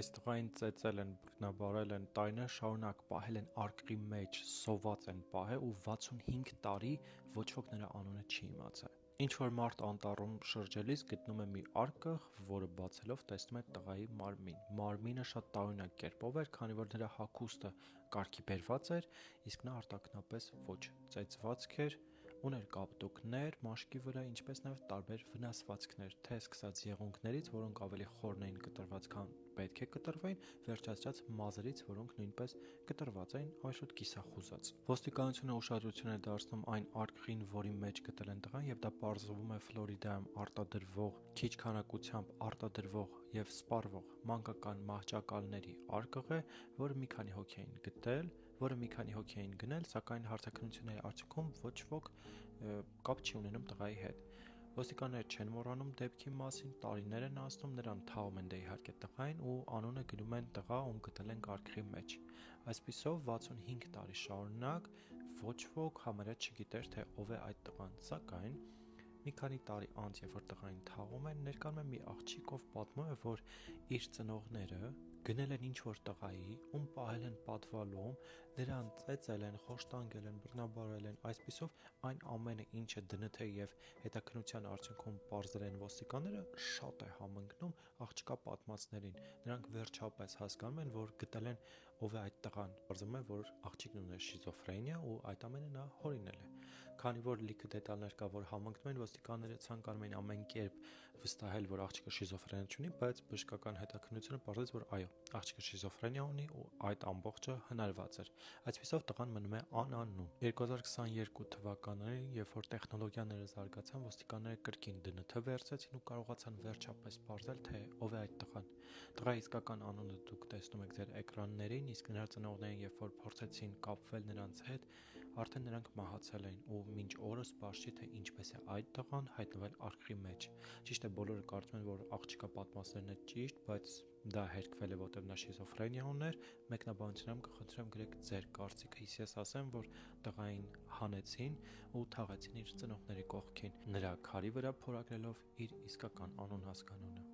Այս տղային ծեծել են, բռնաբարել են, տարիներ շարունակ պահել են արկղի մեջ, սոված են պահել ու 65 տարի ոչ ոք նրա անունը չի իմացել։ Ինչ-որ մարդ անտառում շրջելիս գտնում է մի արկղ, որը բացելով տեսնում է տղայի մարմին։ Մարմինը շատ տարօրինակ կերպով էր, քանի որ նրա հագուստը կարգի բերված էր, իսկ նա արտաքնապես ոչ, ծեծվածք էր, ուներ կապտուկներ մաշկի վրա, ինչպես նաև տարբեր վնասվածքներ, թե սկսած եղունգներից, որոնք ավելի խորն էին կտրված, քան պետք է կտրվեին, վերջացրած մազերից, որոնք նույնպես կտրված էին, ավելի կիսախուզած։ Ոստիկանությունը ուշադրություն է դարձնում այն արկղին, որի մեջ գտել են տղան, եւ դա պարզվում է Ֆլորիդայում արտադրվող, քիչ քանակությամբ արտադրվող եւ սպառվող մանկական մահճակալների արկղ է, որը մի քանի հոգի էին գնել, սակայն հարցաքննությունների արդյունքում ոչ ոք կապ չի ունենում տղայի հետ։ Ոստիկանները չեն մոռանում դեպքի մասին, տարիներ են անցնում, նրան թաղում են իհարկե տղային ու անունը գրում են տղա, ում գտել են արկղի մեջ։ Այսպիսով 65 տարի շարունակ ոչ ոք համարյա չգիտեր, թե ով է այդ տղան, սակայն մի քանի տարի անց, երբ որ տղային թաղում են, ներկայանում է մի աղջիկ, ով պատմում է, որ իր ծնողները գնել են ինչ-որ տղայի, ում պահել են պատվալում, նրան ծեծել են, խոշտանգել են, բռնաբարել են, այսպիսով այն ամենը, ինչը ԴՆԹ եւ հետաքննության արդյունքում պարզել են ոստիկանները, շատ է համընկնում աղջկա պատմածներին։ Նրանք վերջապես հասկանում են, որ գտել են ով է այդ տղան։ Պարզվում է, որ աղջիկն ուներ շիզոֆրենիա ու այդ ամենը նա հորինել է։ Քանի որ լիքը դետալներ կա, որ համընկնում են, ոստիկանները ցանկանում են ամեն կերպ վստահել, որ աղջիկը շիզոֆրենիա չունի, բայց բժշկական հետաքննությունը պարզեց, որ այո, աղջիկը շիզոֆրենիա ունի ու այդ ամբողջը հնարված էր։ Այսպիսով տղան մնում է անանուն։ 2022 թվականին, երբ որ տեխնոլոգիաները զարգացան, ոստիկանները կրկին ԴՆԹ վերցրեցին ու կարողացան վերջապես պարզել, թե ով է այդ տղան։ Տղայի իսկական անունը դուք տեսնում եք ձեր էկրաններին, իսկ նրա ծնողներին, երբ որ փորձեցին կապվել նրանց հետ, արդեն նրանք մահացել էին ու մինչ օրս պարզ չի, թե ինչպես է այդ տղան հայտնվել արկղի մեջ։ Ճիշտ է, բոլորը կարծում են, որ աղջկա պատմածներն է ճիշտ, բայց դա հերկվել է, որտեղ նա շիզոֆրենիա ուներ։ Մեկնաբանությունում կխնդրեմ գրեք ձեր կարծիքը, իսկ ես ասեմ, որ տղային հանեցին ու թաղեցին իր ծնողների կողքին, նրա քարի վրա փորագրելով իր իսկական անուն հասկանունը։